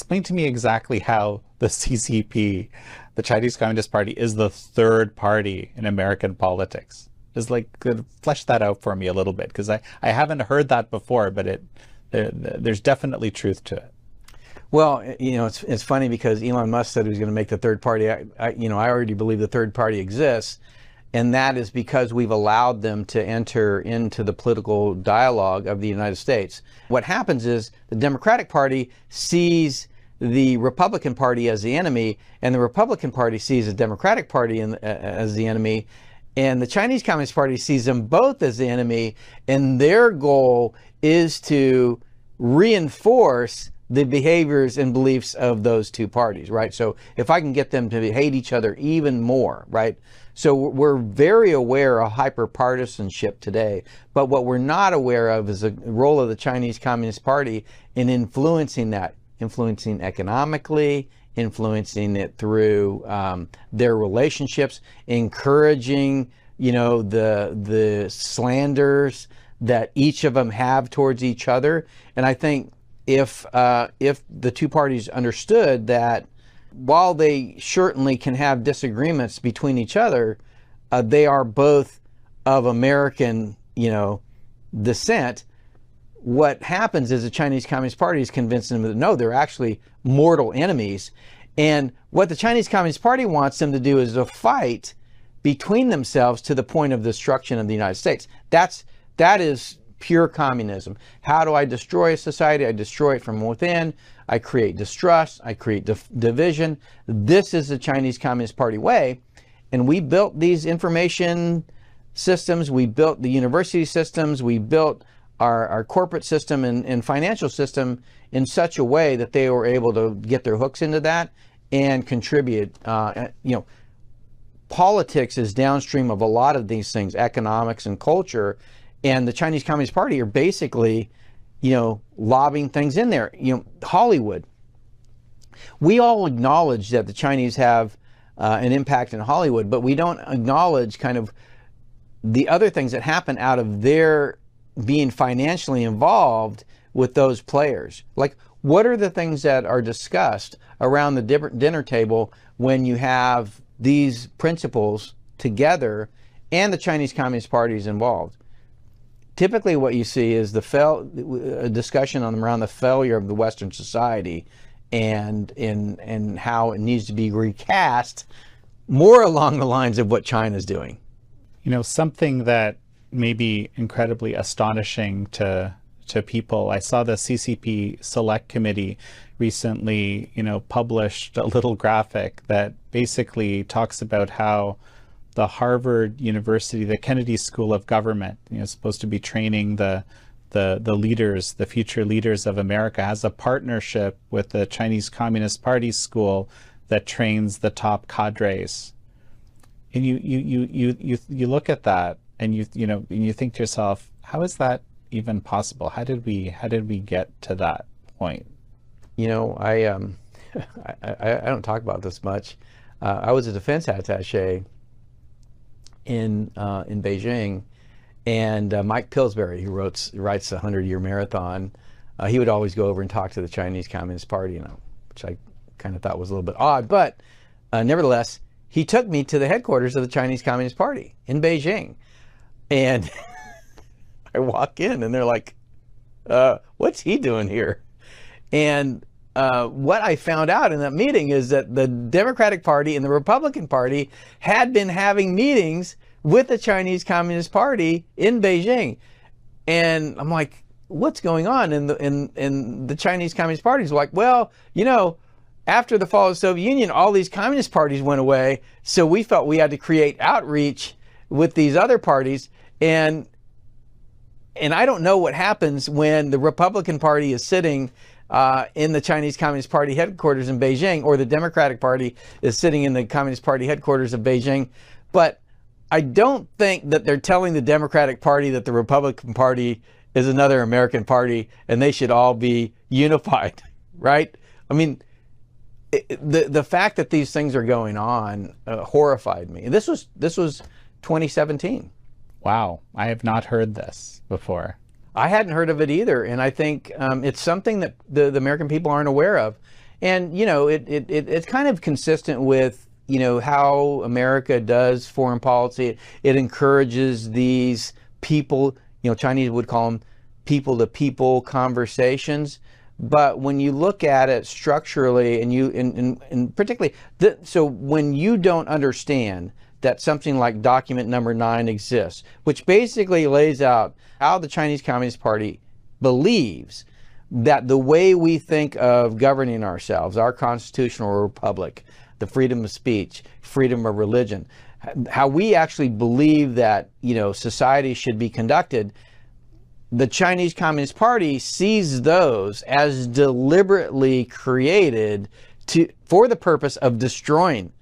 explain to me exactly how the CCP, the Chinese Communist Party, is the third party in American politics. Just like flesh that out for me a little bit, because I haven't heard that before, but there's definitely truth to it. Well, you know, it's funny because Elon Musk said he was going to make the third party. I already believe the third party exists, and that is because we've allowed them to enter into the political dialogue of the United States. What happens is the Democratic Party sees the Republican Party as the enemy, and the Republican Party sees the Democratic Party as the enemy, and the Chinese Communist Party sees them both as the enemy, and their goal is to reinforce the behaviors and beliefs of those two parties, right? So if I can get them to hate each other even more, right? So we're very aware of hyper-partisanship today, but what we're not aware of is the role of the Chinese Communist Party in influencing that, influencing economically, influencing it through their relationships, encouraging, you know, the slanders that each of them have towards each other. And I think if the two parties understood that while they certainly can have disagreements between each other, they are both of American, you know, descent, what happens is the Chinese Communist Party is convincing them that no, they're actually mortal enemies. And what the Chinese Communist Party wants them to do is to fight between themselves to the point of destruction of the United States. That is pure communism. How do I destroy a society? I destroy it from within. I create distrust. I create division. This is the Chinese Communist Party way. And we built these information systems. We built the university systems. We built our corporate system and financial system in such a way that they were able to get their hooks into that and contribute. You know, politics is downstream of a lot of these things, economics and culture. And the Chinese Communist Party are basically, you know, lobbing things in there. You know, Hollywood. We all acknowledge that the Chinese have an impact in Hollywood, but we don't acknowledge kind of the other things that happen out of their being financially involved with those players. Like, what are the things that are discussed around the dinner table when you have these principles together and the Chinese Communist Party is involved? Typically what you see is a discussion around the failure of the Western society and how it needs to be recast more along the lines of what China's doing. You know, something that may be incredibly astonishing to people. I saw the CCP Select Committee recently, you know, published a little graphic that basically talks about how the Harvard University, the Kennedy School of Government, you know, is supposed to be training the leaders, the future leaders of America, has a partnership with the Chinese Communist Party school that trains the top cadres. And you look at that and you think to yourself, how is that even possible? How did we get to that point? You know, I don't talk about this much. I was a defense attaché in Beijing, and Mike Pillsbury, who writes the 100-Year Marathon, he would always go over and talk to the Chinese Communist Party, you know, which I kind of thought was a little bit odd, but nevertheless, he took me to the headquarters of the Chinese Communist Party in Beijing, and I walk in and they're like, what's he doing here? And what I found out in that meeting is that the Democratic Party and the Republican Party had been having meetings with the Chinese Communist Party in Beijing. And I'm like, what's going on? And the Chinese Communist Party is like, well, you know, after the fall of the Soviet Union, all these communist parties went away, so we felt we had to create outreach with these other parties. And I don't know what happens when the Republican Party is sitting in the Chinese Communist Party headquarters in Beijing, or the Democratic Party is sitting in the Communist Party headquarters of Beijing. But I don't think that they're telling the Democratic Party that the Republican Party is another American party and they should all be unified, right? I mean, the fact that these things are going on horrified me. And this was 2017. Wow, I have not heard this before. I hadn't heard of it either, and I think it's something that the American people aren't aware of. And, you know, it's kind of consistent with, you know, how America does foreign policy. It encourages these people, you know, Chinese would call them people-to-people conversations. But when you look at it structurally, and particularly, so when you don't understand that something like document number 9 exists, which basically lays out how the Chinese Communist Party believes that the way we think of governing ourselves, our constitutional republic, the freedom of speech, freedom of religion, how we actually believe that, you know, society should be conducted, the Chinese Communist Party sees those as deliberately created for the purpose of destroying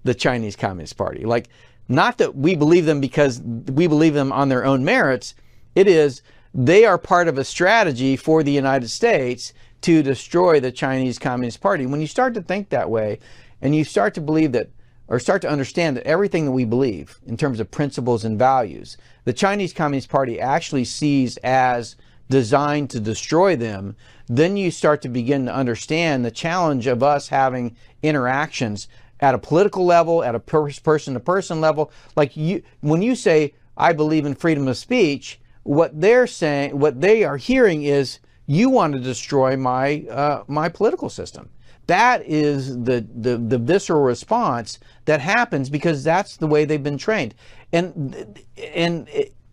the Chinese Communist Party. Like, not that we believe them because we believe them on their own merits. It is, they are part of a strategy for the United States to destroy the Chinese Communist Party. When you start to think that way, and you start to believe that, or start to understand that everything that we believe in terms of principles and values, the Chinese Communist Party actually sees as designed to destroy them, then you start to begin to understand the challenge of us having interactions at a political level, at a person-to-person level. Like, when you say, I believe in freedom of speech, what they're saying, what they are hearing is, you want to destroy my my political system. That is the visceral response that happens because that's the way they've been trained. And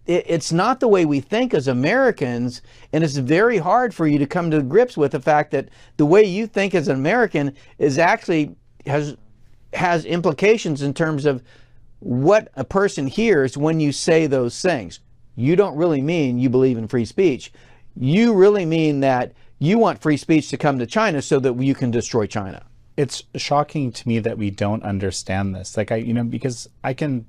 it's not the way we think as Americans, and it's very hard for you to come to grips with the fact that the way you think as an American is actually has implications in terms of what a person hears when you say those things. You don't really mean you believe in free speech. You really mean that you want free speech to come to China so that you can destroy China. It's shocking to me that we don't understand this. Like, because I can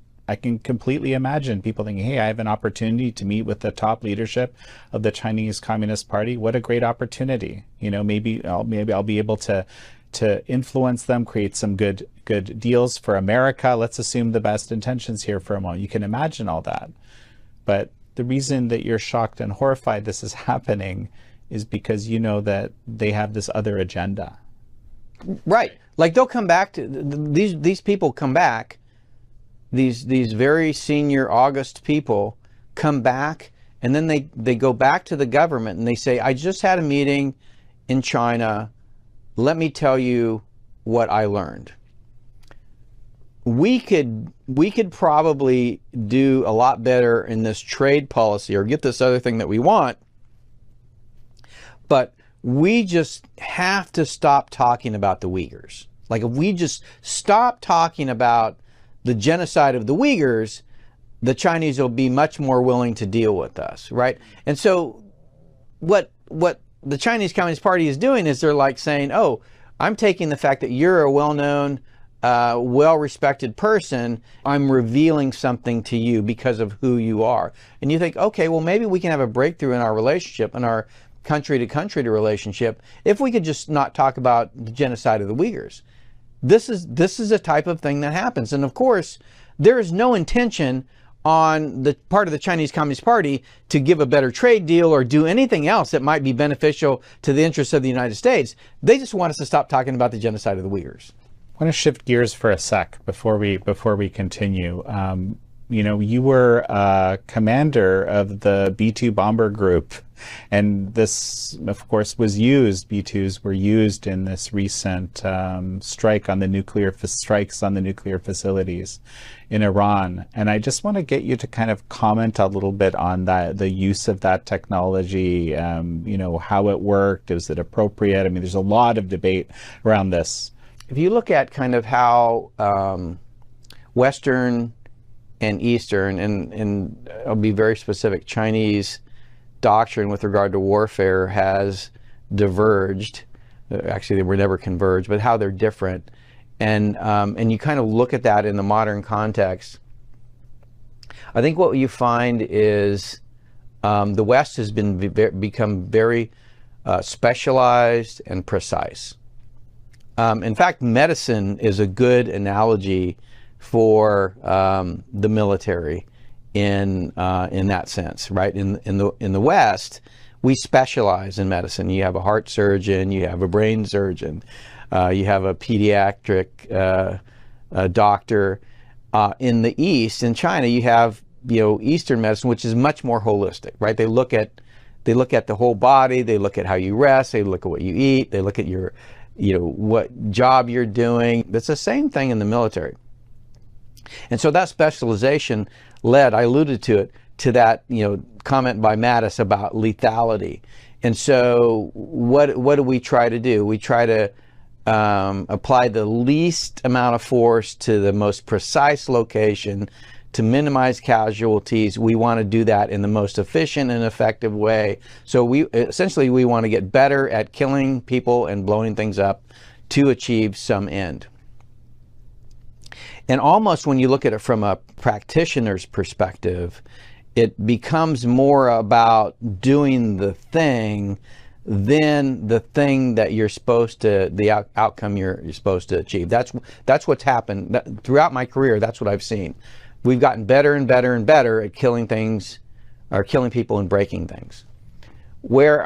completely imagine people thinking, hey, I have an opportunity to meet with the top leadership of the Chinese Communist Party. What a great opportunity. You know, maybe I'll be able to influence them, create some good deals for America. Let's assume the best intentions here for a moment. You can imagine all that. But the reason that you're shocked and horrified this is happening is because you know that they have this other agenda. Right. Like, they'll come back to these people come back. These very senior August people come back, and then they go back to the government and they say, I just had a meeting in China. Let me tell you what I learned. We could probably do a lot better in this trade policy or get this other thing that we want, but we just have to stop talking about the Uyghurs. Like, if we just stop talking about the genocide of the Uyghurs, the Chinese will be much more willing to deal with us, right? And so what the Chinese Communist Party is doing is they're like saying, oh, I'm taking the fact that you're a well-known, well-respected person, I'm revealing something to you because of who you are. And you think, okay, well, maybe we can have a breakthrough in our relationship, in our country-to-country relationship, if we could just not talk about the genocide of the Uyghurs. This is a type of thing that happens. And of course, there is no intention on the part of the Chinese Communist Party to give a better trade deal or do anything else that might be beneficial to the interests of the United States. They just want us to stop talking about the genocide of the Uyghurs. I want to shift gears for a sec before we continue. You know, you were commander of the B-2 bomber group, and this, of course, was used. B-2s were used in this recent strikes on the nuclear facilities in Iran. And I just want to get you to kind of comment a little bit on that, the use of that technology. You know, how it worked. Is it appropriate? I mean, there's a lot of debate around this. If you look at kind of how Western and Eastern, and I'll be very specific, Chinese doctrine with regard to warfare has diverged. Actually, they were never converged, but how they're different. And you kind of look at that in the modern context. I think what you find is the West has become very specialized and precise. In fact, medicine is a good analogy for the military in that sense, right? In the West, we specialize in medicine. You have a heart surgeon, you have a brain surgeon, You have a pediatric doctor. In the East, in China, you have Eastern medicine, which is much more holistic, right? They look at the whole body. They look at how you rest. They look at what you eat. They look at your what job you're doing. It's the same thing in the military. And so that specialization led, I alluded to it, to that comment by Mattis about lethality. And so what do we try to do? We try to apply the least amount of force to the most precise location to minimize casualties. We want to do that in the most efficient and effective way. So we want to get better at killing people and blowing things up to achieve some end. And almost when you look at it from a practitioner's perspective, it becomes more about doing the thing than the thing that you're supposed to, the outcome you're supposed to achieve. That's what's happened throughout my career. That's what I've seen. We've gotten better and better and better at killing things, or killing people and breaking things. Where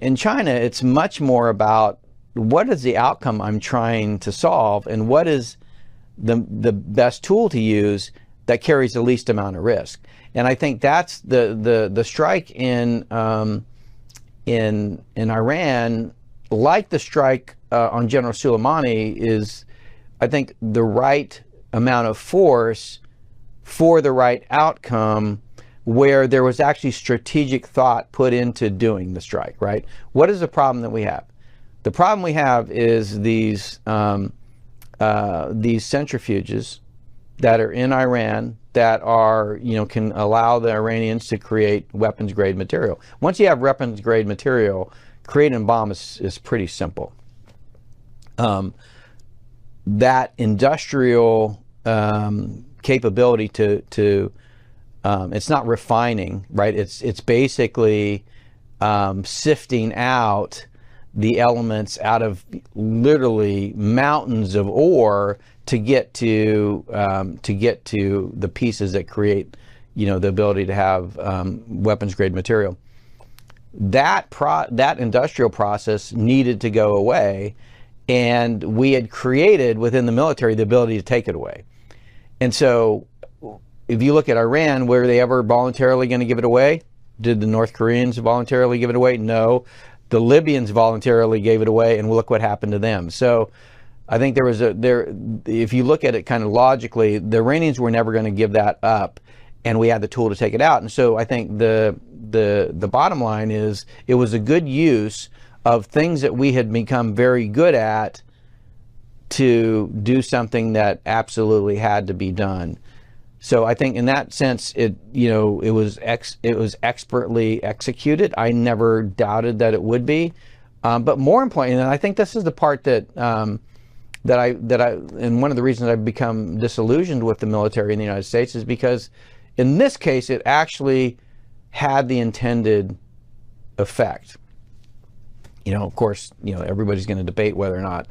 in China, it's much more about what is the outcome I'm trying to solve, and what is the best tool to use that carries the least amount of risk. And I think that's the strike in Iran, like the strike on General Soleimani, is, I think, the right amount of force for the right outcome, where there was actually strategic thought put into doing the strike, right? What is the problem that we have? The problem we have is these centrifuges that are in Iran that are, can allow the Iranians to create weapons-grade material. Once you have weapons-grade material, creating a bomb is pretty simple. That industrial capability to it's not refining, right? It's basically sifting out the elements out of literally mountains of ore to get to the pieces that create, the ability to have weapons grade material. That industrial process needed to go away, and we had created within the military the ability to take it away. And so, if you look at Iran, were they ever voluntarily going to give it away? Did the North Koreans voluntarily give it away? No. The Libyans voluntarily gave it away, and look what happened to them. So I think if you look at it kind of logically, the Iranians were never going to give that up, and we had the tool to take it out. And so I think the bottom line is, it was a good use of things that we had become very good at to do something that absolutely had to be done. So I think in that sense, it was expertly executed. I never doubted that it would be, but more importantly, and I think this is the part that and one of the reasons I've become disillusioned with the military in the United States is because in this case it actually had the intended effect. Of course, everybody's going to debate whether or not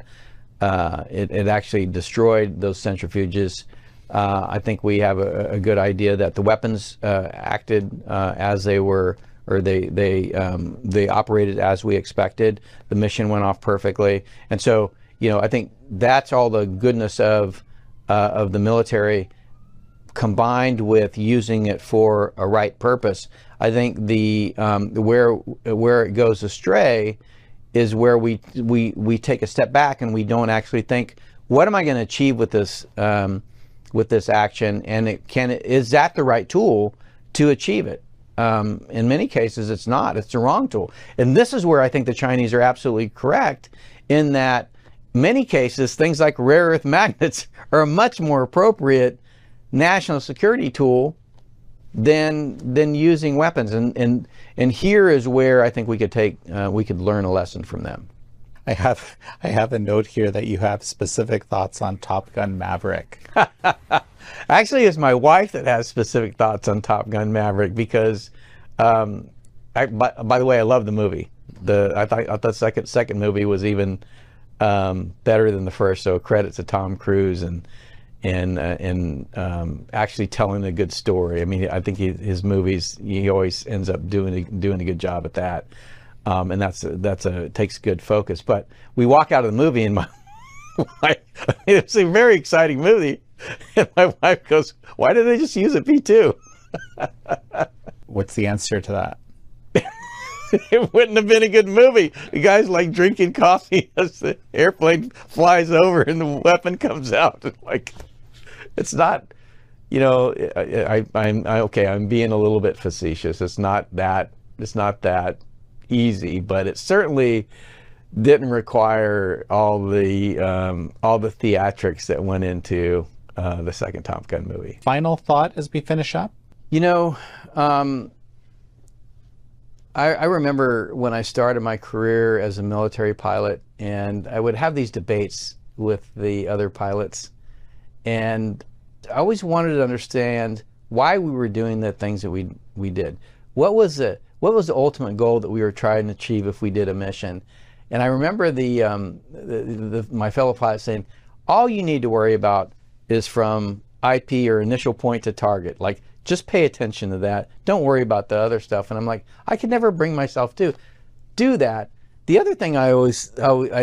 it actually destroyed those centrifuges. I think we have a good idea that the weapons acted as they were, or they operated as we expected. The mission went off perfectly, and so I think that's all the goodness of the military, combined with using it for a right purpose. I think where it goes astray is where we take a step back and we don't actually think, what am I going to achieve with this action, and is that the right tool to achieve it? In many cases it's not. It's the wrong tool. And this is where I think the Chinese are absolutely correct, in that many cases things like rare earth magnets are a much more appropriate national security tool than using weapons. And here is where I think we could learn a lesson from them. I have a note here that you have specific thoughts on Top Gun Maverick. Actually, it's my wife that has specific thoughts on Top Gun Maverick, because by the way, I love the movie. I thought the second movie was even better than the first. So credit to Tom Cruise and actually telling a good story. I mean, I think his movies, he always ends up doing a good job at that. And that's takes good focus. But we walk out of the movie, and It's a very exciting movie. And my wife goes, why did they just use a P2? What's the answer to that? It wouldn't have been a good movie. The guy's like drinking coffee as the airplane flies over and the weapon comes out. Like, it's not, you know, I'm being a little bit facetious. It's not that easy, but it certainly didn't require all the theatrics that went into the second Top Gun movie. Final thought as we finish up? You know, I remember when I started my career as a military pilot, and I would have these debates with the other pilots, and I always wanted to understand why we were doing the things that we did. What was the ultimate goal that we were trying to achieve if we did a mission? And I remember my fellow pilots saying, all you need to worry about is from IP or initial point to target. Like, just pay attention to that. Don't worry about the other stuff. And I'm like, I could never bring myself to do that. The other thing I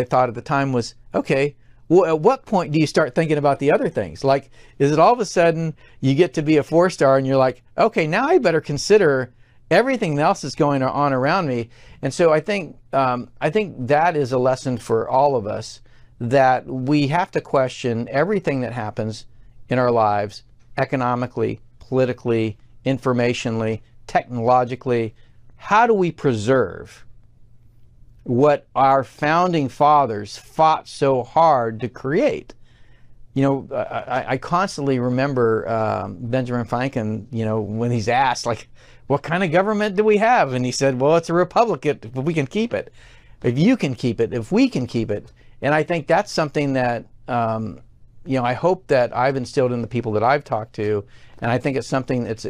thought at the time was, okay, well, at what point do you start thinking about the other things? Like, is it all of a sudden you get to be a 4-star and you're like, okay, now I better consider everything else that's going on around me. And so I think that is a lesson for all of us, that we have to question everything that happens in our lives, economically, politically, informationally, technologically. How do we preserve what our founding fathers fought so hard to create? You know, I constantly remember Benjamin Franklin, you know, when he's asked, like, what kind of government do we have? And he said, well, it's a republic if we can keep it. If you can keep it, if we can keep it. And I think that's something that, you know, I hope that I've instilled in the people that I've talked to. And I think it's something, it's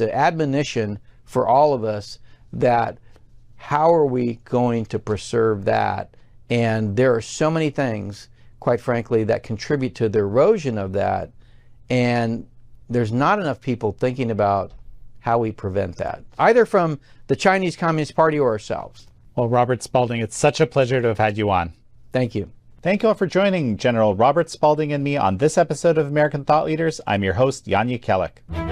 an admonition for all of us, that how are we going to preserve that? And there are so many things, quite frankly, that contribute to the erosion of that. And there's not enough people thinking about how we prevent that, either from the Chinese Communist Party or ourselves. Well, Robert Spalding, it's such a pleasure to have had you on. Thank you. Thank you all for joining General Robert Spalding and me on this episode of American Thought Leaders. I'm your host, Jan Jekielek.